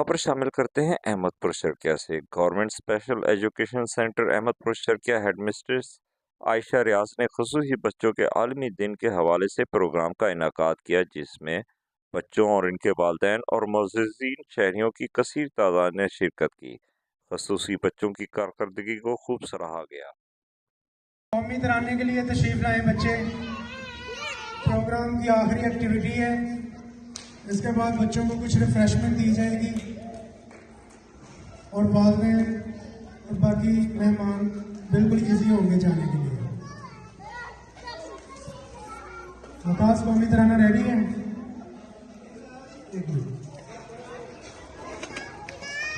खबर शामिल करते हैं अहमदपुर शर्किया से। Government special education centre Ahmedpur Sharqia headmistress Ayesha Riaz ने खुसूसी बच्चों के आलमी दिन के हवाले से प्रोग्राम का इनेकाद किया, जिसमें बच्चों और इनके वालिदैन और मुअज़्ज़िज़ीन शहरियों की कसीर तादाद ने शिरकत की। खसूसी बच्चों की कारकर्दगी को खूब सराहा गया। कौमी तराने के लिए तशरीफ लाए बच्चे प्रोग्राम की आखिरी एक्टिविटी है। इसके बाद बच्चों को कुछ रिफ्रेशमेंट दी जाएगी और बाद में बाकी मेहमान बिल्कुल इजी होंगे जाने के लिए। आकाश, कौमी तराना रेडी है?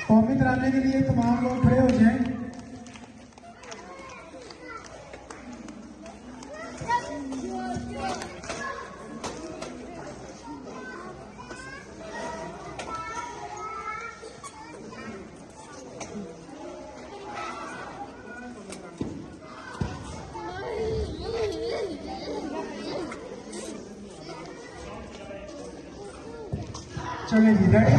कौमी तराने के लिए तमाम लोग खड़े हो जाएं। चलिए जी, रेडी?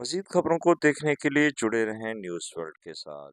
मज़ीद खबरों को देखने के लिए जुड़े रहें न्यूज़ वर्ल्ड के साथ।